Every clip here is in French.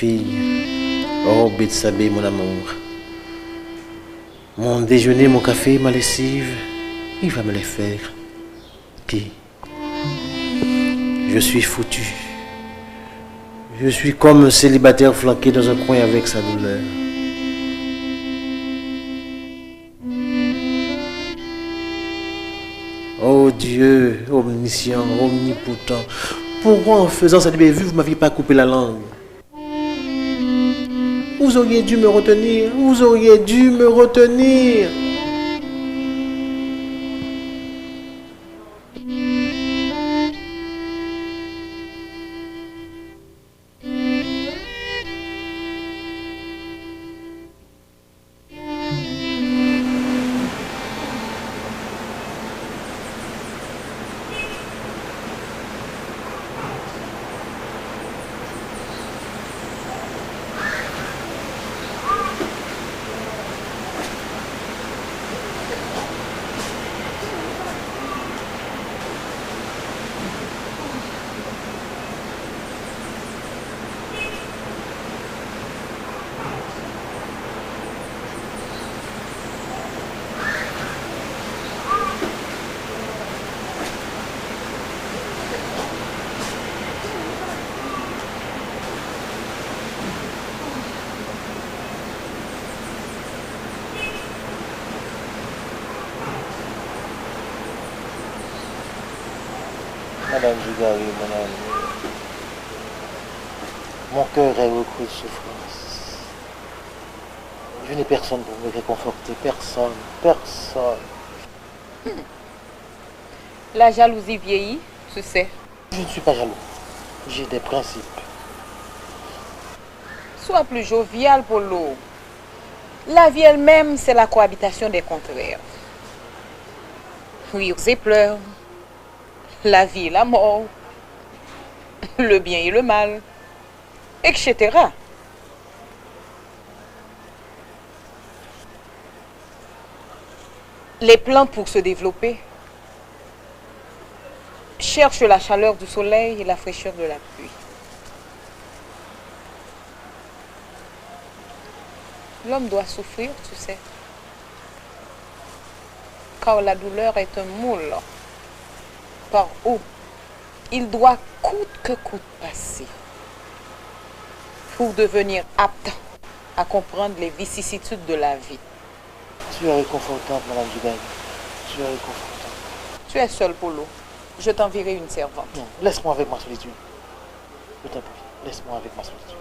fille. Oh, Betsabé, mon amour. Mon déjeuner, mon café, ma lessive, il va me les faire. Qui? Je suis foutu. Je suis comme un célibataire flanqué dans un coin avec sa douleur. Oh Dieu, omniscient, omnipotent, pourquoi en faisant cette bévue, vous ne m'aviez pas coupé la langue? Vous auriez dû me retenir, vous auriez dû me retenir. Madame Dugarry, mon ami, mon cœur est recouvert de souffrance. Je n'ai personne pour me réconforter, personne, personne. La jalousie vieillit, tu sais. Je ne suis pas jaloux, j'ai des principes. Sois plus jovial, Polo. La vie elle-même, c'est la cohabitation des contraires. Rires et pleurs. La vie et la mort, le bien et le mal, etc. Les plantes, pour se développer, cherchent la chaleur du soleil et la fraîcheur de la pluie. L'homme doit souffrir, tu sais, car la douleur est un moule par où il doit coûte que coûte passer pour devenir apte à comprendre les vicissitudes de la vie. Tu es réconfortante, Madame Dugarry. Tu es réconfortante. Tu es seul, Polo. Je t'enverrai une servante. Non, laisse-moi avec ma solitude. Je t'en prie, laisse-moi avec ma solitude.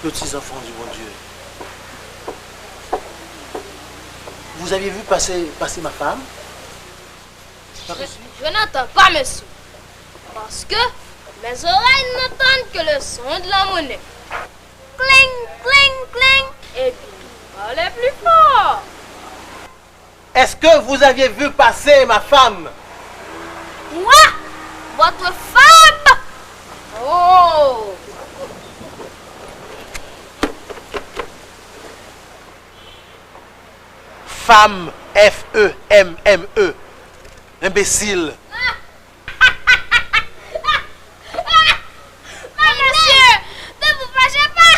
Petits enfants du bon Dieu, vous aviez vu passer ma femme? Je n'entends pas, monsieur. Parce que mes oreilles n'entendent que le son de la monnaie. Cling, cling, cling. Et puis, parlez plus fort. Est-ce que vous aviez vu passer ma femme? Moi? Votre femme? Oh! Femme, F-E-M-M-E. Imbécile. Mais monsieur, ne vous fâchez pas.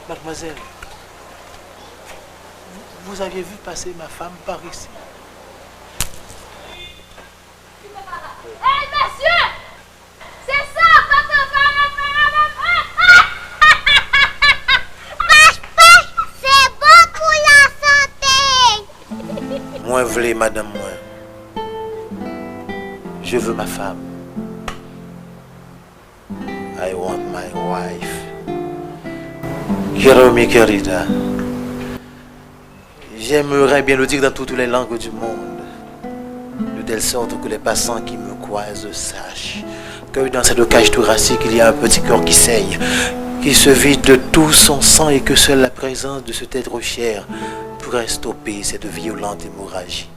Mademoiselle, vous aviez vu passer ma femme par ici? Hey, monsieur! C'est ça, votre femme. C'est bon pour la santé. Moi voulez, madame, moi. Je veux ma femme. I want my wife. Quiero mi querida. J'aimerais bien le dire dans toutes les langues du monde, de telle sorte que les passants qui me croisent sachent que dans cette cage thoracique il y a un petit corps qui saigne, qui se vide de tout son sang et que seule la présence de cet être cher pourrait stopper cette violente hémorragie.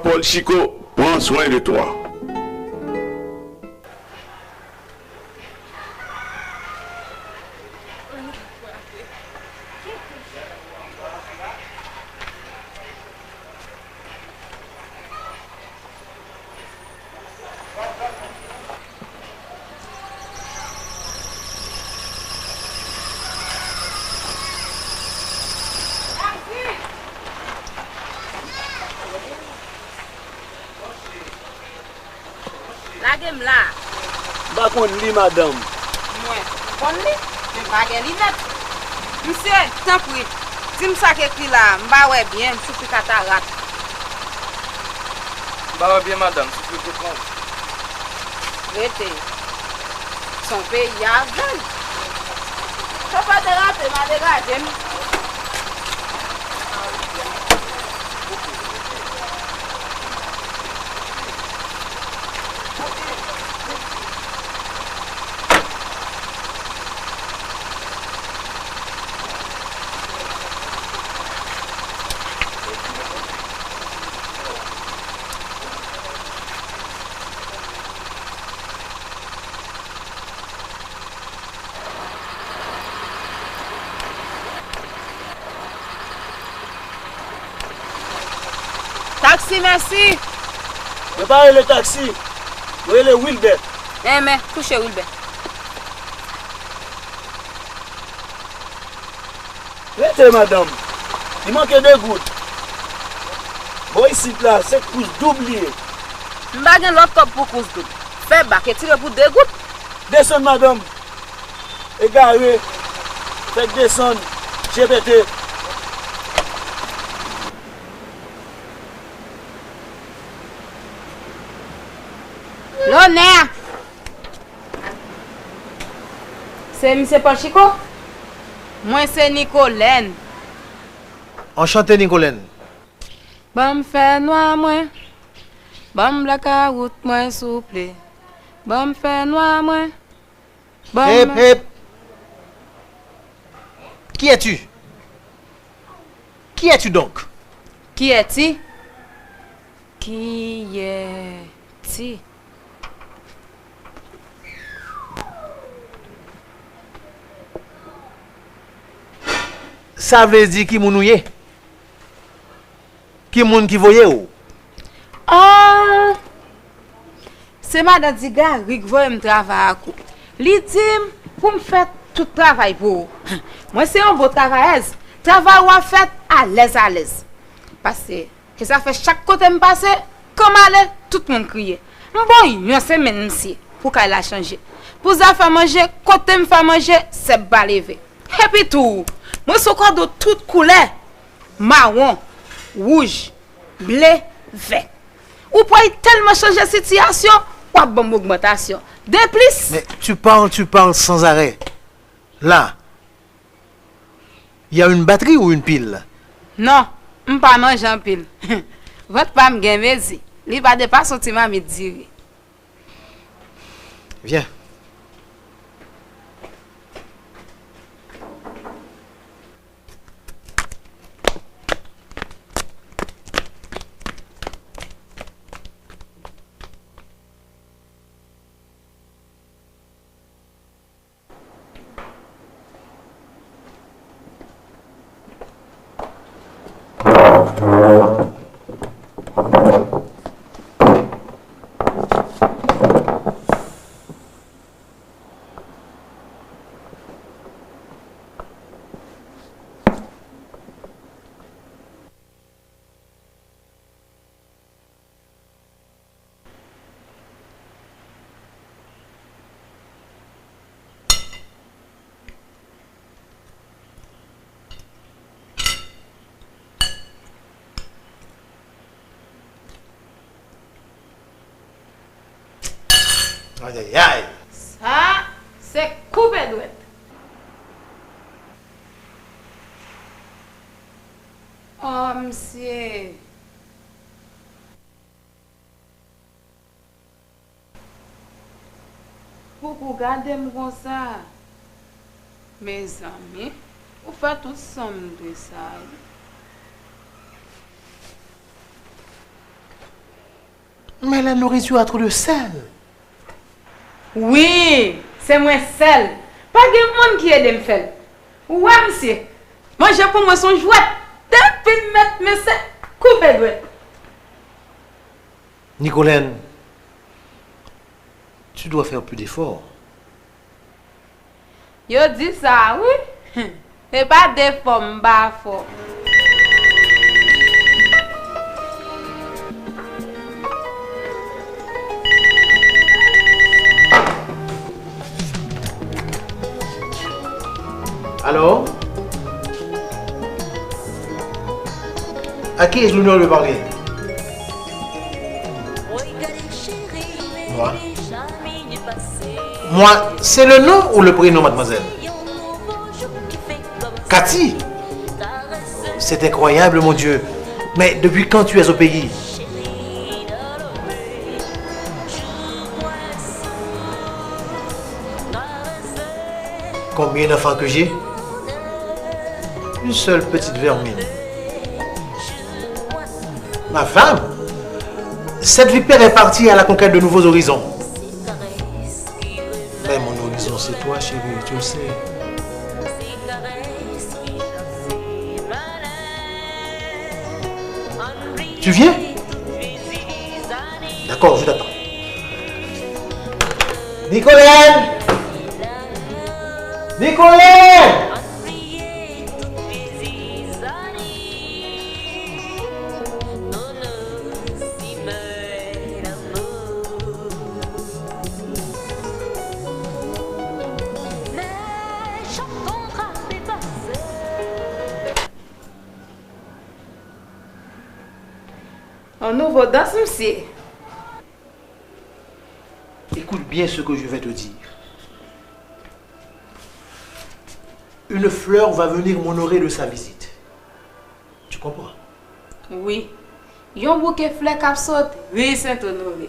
Paul Chico, prends soin de toi. Ba kon li madame. Mwen, kon li? Mwen bagen li net. Mse, tan pri. Si msa ke kri la, mba we bien, msoufi katarak. Mba we bien madame, soufi katarak. Rete. Son pe yavel. So pa de rate, ma de rate. Taxi, merci. Préparez le taxi. Voyez le Wilbert. Eh, mais, touchez Wilbert. Restez, madame. Il manque 2 gouttes. Bon, ici, là, 7 pouces doublier. Mbagen l'autre top pour cause double. Fais bac et tire pour 2 gouttes. Descendre, madame. Égaré. Faites descendre. GPT. L'honneur. C'est M. Paul Chico? Moi, c'est Nicolène. Enchanté, Nicolène. Bon fait noir, moi. Bon la carotte, moi, souple. Bon fait noir, moi. Bon. Hep, hep. Qui es-tu? Qui es-tu donc? Qui est-il? Qui est-il? Ça veut dire qui mounouye? Qui moun qui voye ou? Oh! C'est madame Diga, Rick voye me travailler à coup. Li dit pour me faire tout travail pour. Moi c'est un beau travailleuse. Travail ou fait à l'aise. Parce que ça fait chaque côté me passer comme aller tout le monde crier. Bon, une semaine ici pour qu'elle a changé. Pour ça faire manger, côté me faire manger, c'est pas levé. Et puis tout. Moi c'est quoi de toutes couleurs. Marron, rouge, bleu, vert. Ou pouvez tellement changer la situation, pas bonne augmentation. De plus. Mais tu parles sans arrêt. Là, il y a une batterie ou une pile? Non, je ne pas manger en pile. Votre femme gagne mezi. Il va dépasser son petit me dire. Viens. Aïe, aïe, aïe. Ça, c'est coupé douette. Oh, monsieur. Pourquoi regardez-moi comme ça? Mes amis, vous faites tout somme de ça. Mais la nourriture a trop de sel. Oui, c'est moi seul. Pas de monde qui aide me faire. Ouais, monsieur. Manger pour moi son jouet. Depuis mettre mes seins, coupez douette. Nicolène, tu dois faire plus d'efforts. Yo dit ça, oui. Et pas des formes bas fort. Alors? À qui ai-je l'honneur de parler? Moi. Moi, c'est le nom ou le prénom, mademoiselle? Cathy? C'est incroyable, mon Dieu. Mais depuis quand tu es au pays? Combien d'enfants que j'ai? Une seule petite vermine. Ma femme? Cette vipère est partie à la conquête de nouveaux horizons. Mais mon horizon, c'est toi, chérie, tu le sais. Tu viens? D'accord, je t'attends. Nicolène! Nicolène! Un nouveau danse, monsieur. Écoute bien ce que je vais te dire. Une fleur va venir m'honorer de sa visite. Tu comprends? Oui. Yon bouquet fleur cap saute. Oui, Saint-Honoré.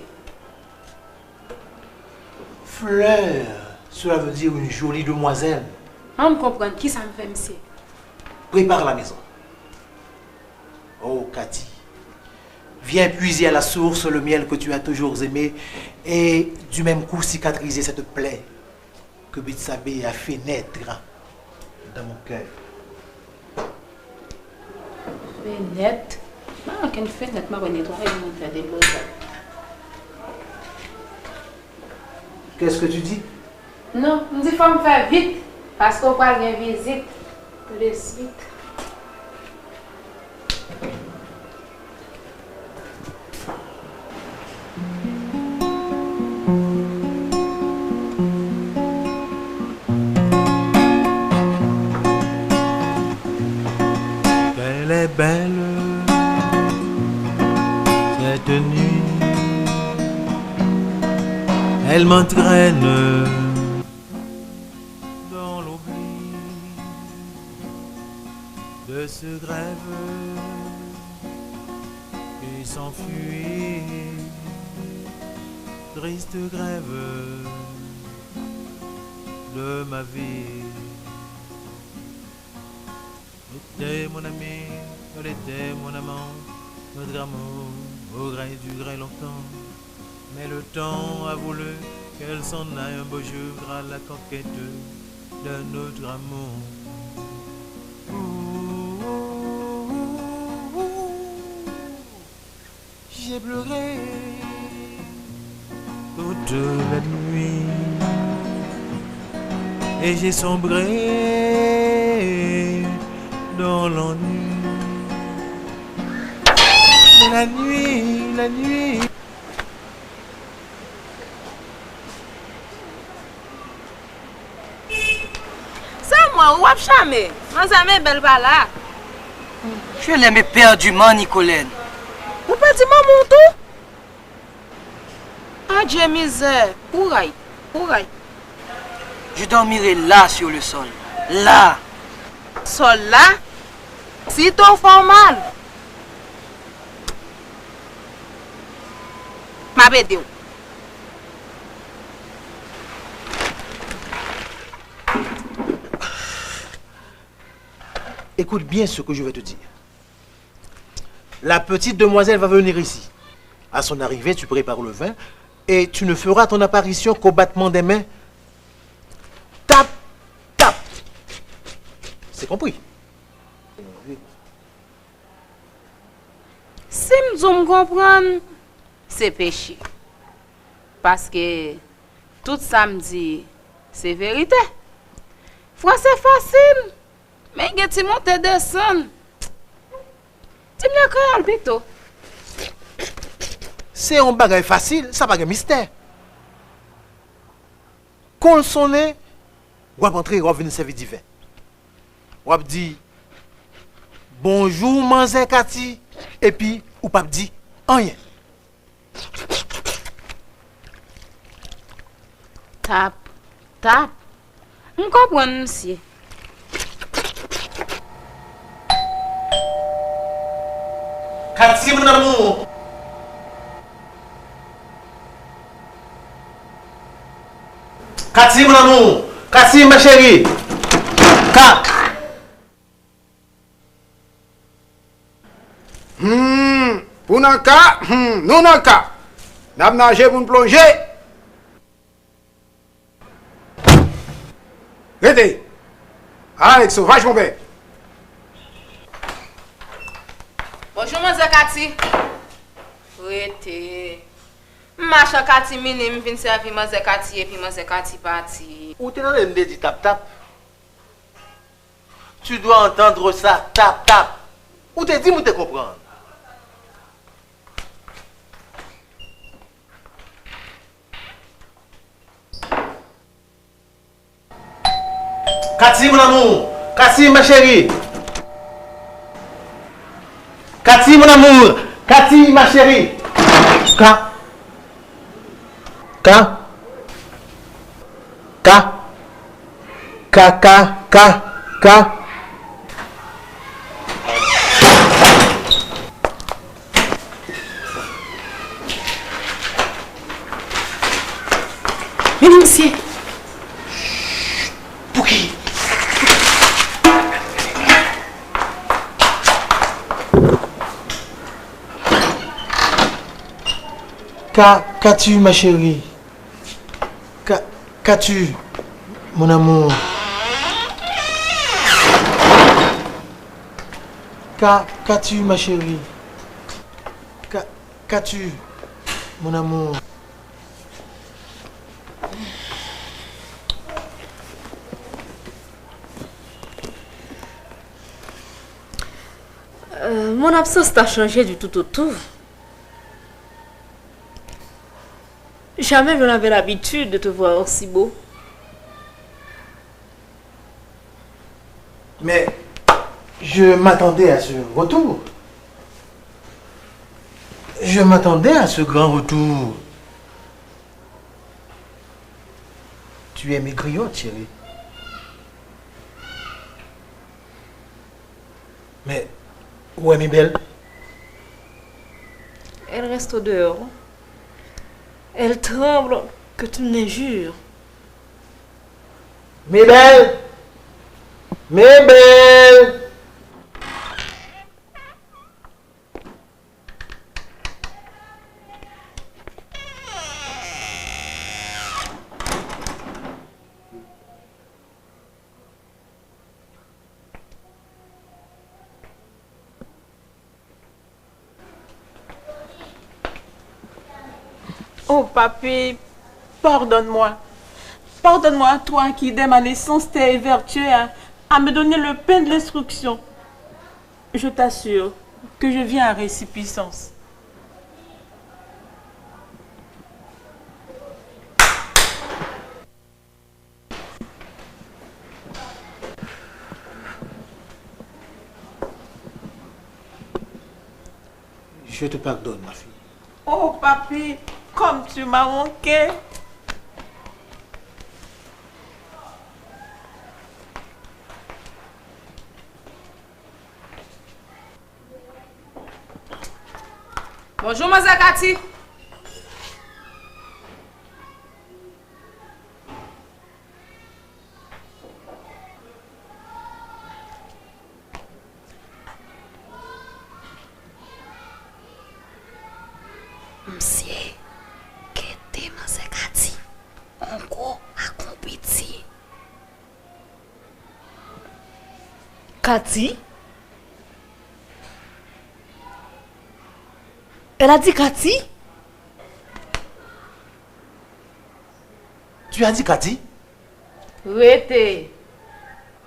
Fleur, cela veut dire une jolie demoiselle. On me comprend qui ça me fait, monsieur. Prépare la maison. Oh, Cathy. Viens puiser à la source le miel que tu as toujours aimé et du même coup cicatriser cette plaie que Bitsabé a fait naître dans mon cœur. Fenêtre. Ah, qu'une fenêtre m'a nettoyé et m'a fait des beaux. Qu'est-ce que tu dis? Non, on dit qu'il faut me faire vite parce qu'on va avoir une visite tout de suite. Elle est belle cette nuit, elle m'entraîne dans l'oubli de ce rêve qui s'enfuit, triste grève de ma vie. Elle était mon ami, elle était mon amant, notre amour au gré du gré longtemps. Mais le temps a voulu qu'elle s'en aille un beau jour à la conquête de notre amour. J'ai pleuré toute la nuit et j'ai sombré dans l'ennui. La nuit, la nuit. C'est moi, ou jamais. Mon ami belle pas là. Je l'aime éperdument, Nicolène. Vous pas dire mon tout? Ah, Dieu misère. Couraille, couraille. Je dormirai là sur le sol. Là. Sol là? Si t'en fais mal. Ma bédé. Écoute bien ce que je vais te dire. La petite demoiselle va venir ici. À son arrivée, tu prépares le vin et tu ne feras ton apparition qu'au battement des mains. Tape, tape. C'est compris? Si me comprendre, c'est péché. Parce que tout samedi, c'est vérité. Français facile. Mais il y a des montées descendre. Tu me créole plutôt. C'est un bagage facile, ça pas de mystère. Quand on sonne, on va entrer, on va venir servir du vin. On va dire bonjour, Manzé Kati, et puis on va dire rien. Tap, tap. On comprend, monsieur. Kati, mon amour. Kati, mon amour. Kati, ma chérie. Pour un cas, non un cas. N'a pas nagé pour plonger. Regardez. Alex, sauvage mon père. Bonjour, Monsieur Kati. Rete. Macha Kati minim vin servi Monsieur Kati et puis Monsieur Kati parti. Où t'es dans le dit tap tap? Tu dois entendre ça, tap tap. Où t'es dit, où t'es comprendre? Kati, mon amour. Kati, ma chérie. Kati, mon amour. Kati, ma chérie. Ka. Mais monsieur. Pour qui? Qu'as-tu, ma chérie? Qu'as-tu, mon amour? Qu'as-tu, ma chérie? Qu'as-tu, mon amour? Mon absence t'a changé du tout au tout. Jamais je n'avais l'habitude de te voir aussi beau. Mais je m'attendais à ce retour. Je m'attendais à ce grand retour. Tu es maigriotte, chérie. Mais où est mes belle? Elle reste au dehors. Elle tremble que tu m'injures. Mes belles! Mes belles! Oh, papy, pardonne-moi. Pardonne-moi, toi qui, dès ma naissance, t'es vertueux à me donner le pain de l'instruction. Je t'assure que je viens à récipiscence. Je te pardonne, ma fille. Oh, papy, comme tu m'as manqué. Bonjour, Monsieur Kati. Monsieur, qu'est-ce que c'est Cathy? Encore à compétir. Cathy? Elle a dit Cathy? Tu as dit Cathy? Rete.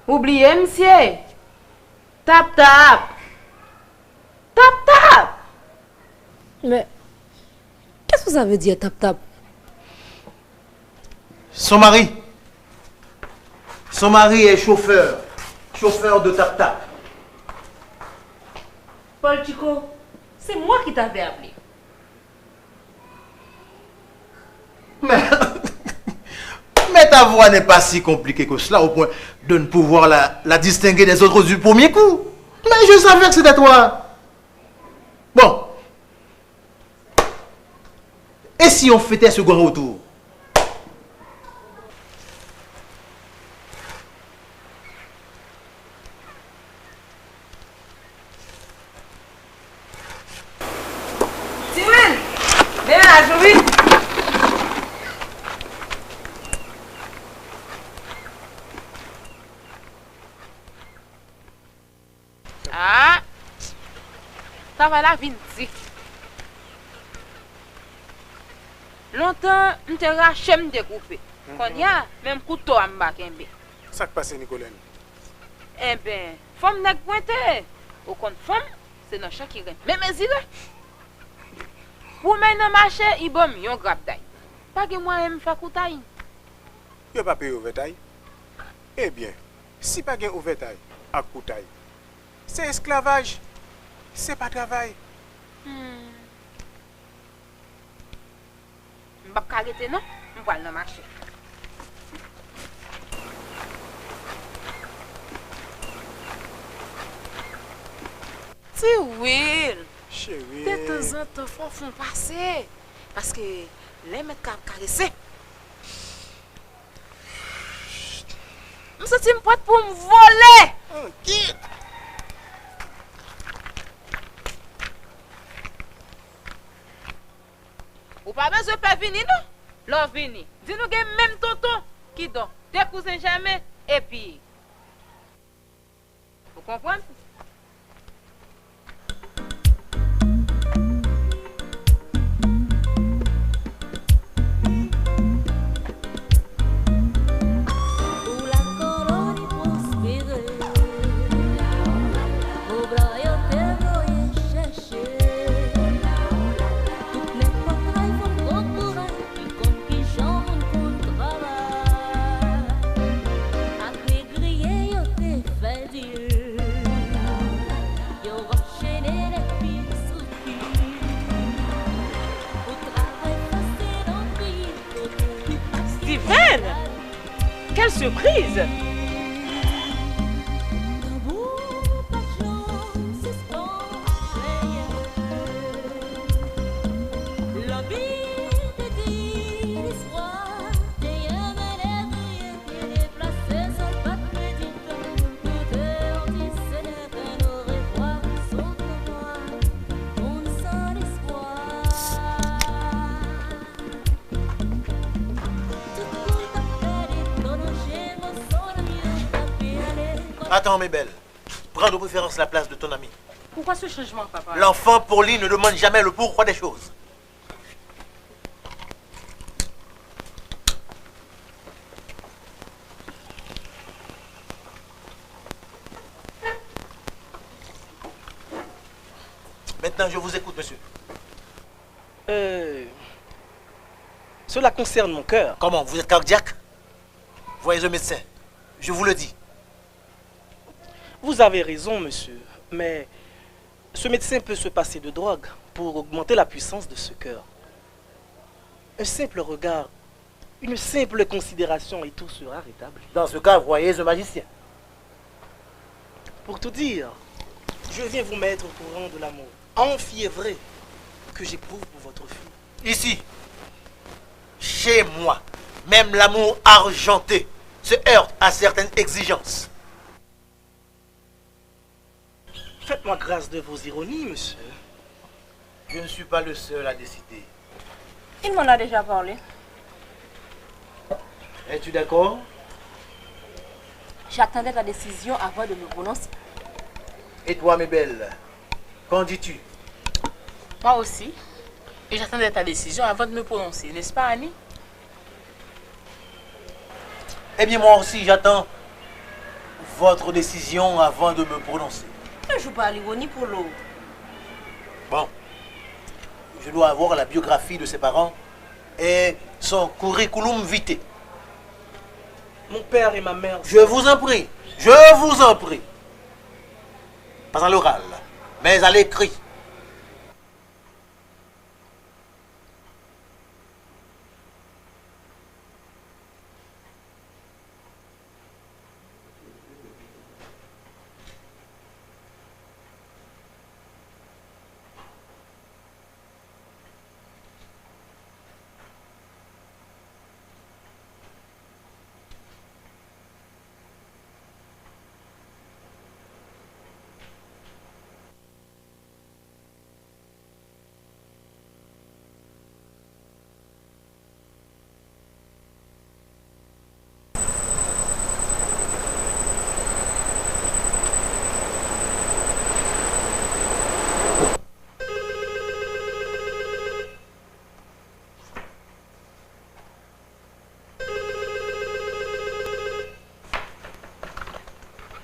Oubliez, monsieur. Tap, tap. Tap, tap. Mais, qu'est-ce que ça veut dire, tap, tap? Son mari. Son mari est chauffeur. Chauffeur de tap tap. Paul Chico, c'est moi qui t'avais appelé. Mais ta voix n'est pas si compliquée que cela au point de ne pouvoir la distinguer des autres du premier coup. Mais je savais que c'était toi. Bon. Et si on fêtait ce grand retour? Simon, viens là, je vais. Ah, ça va la vinti. Longtemps, je te rache, je te coupe. Quand il y a même couteau à m'bakembe. Ça qui passe, Nicolène? Eh bien, femme n'a pointé. Au compte femme, c'est dans chaque irène. Mais mes irènes. Pour mener marché, il bon yon grab d'ail. Pas que moi aime faire koutaï. Yo pas payé overtime. Eh bien, si pas gen overtime à koutaï, c'est esclavage. C'est pas travail. M'pa arrêter non, m'pa aller dans marché. Si Will. Chérie. De temps en temps, faut font passer. Parce que les mettre cap caresser. Je me sens prête pour me voler. Quitte. Ou pas besoin de pas venir non? L'on vini. Dis-nous que même tonton qui donne tes cousins jamais et puis. Vous comprenez? Steven! Quelle surprise! Attends, mes belles. Prends de préférence la place de ton ami. Pourquoi ce changement, papa? L'enfant Pauline ne demande jamais le pourquoi des choses. Maintenant, je vous écoute, monsieur. Cela concerne mon cœur. Comment? Vous êtes cardiaque? Voyez le médecin. Je vous le dis. Vous avez raison, monsieur. Mais ce médecin peut se passer de drogue pour augmenter la puissance de ce cœur. Un simple regard, une simple considération et tout sera rétabli. Dans ce cas, voyez un magicien. Pour tout dire, je viens vous mettre au courant de l'amour enfiévré que j'éprouve pour votre fille. Ici, chez moi, même l'amour argenté se heurte à certaines exigences. Faites-moi grâce de vos ironies, monsieur. Je ne suis pas le seul à décider. Il m'en a déjà parlé. Es-tu d'accord? J'attendais ta décision avant de me prononcer. Et toi, mes belles, qu'en dis-tu? Moi aussi. Et j'attendais ta décision avant de me prononcer, n'est-ce pas, Annie? Eh bien, moi aussi, j'attends votre décision avant de me prononcer. Ne joue pas à l'ironie pour l'eau. Bon, je dois avoir la biographie de ses parents et son curriculum vitae. Mon père et ma mère... Je vous en prie, pas à l'oral, mais à l'écrit.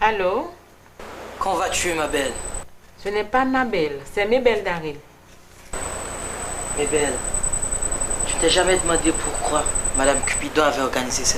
Allô? Quand vas-tu, ma belle? Ce n'est pas ma belle, c'est mes belles Daryl. Mes belles, tu t'es jamais demandé pourquoi Madame Cupidon avait organisé cette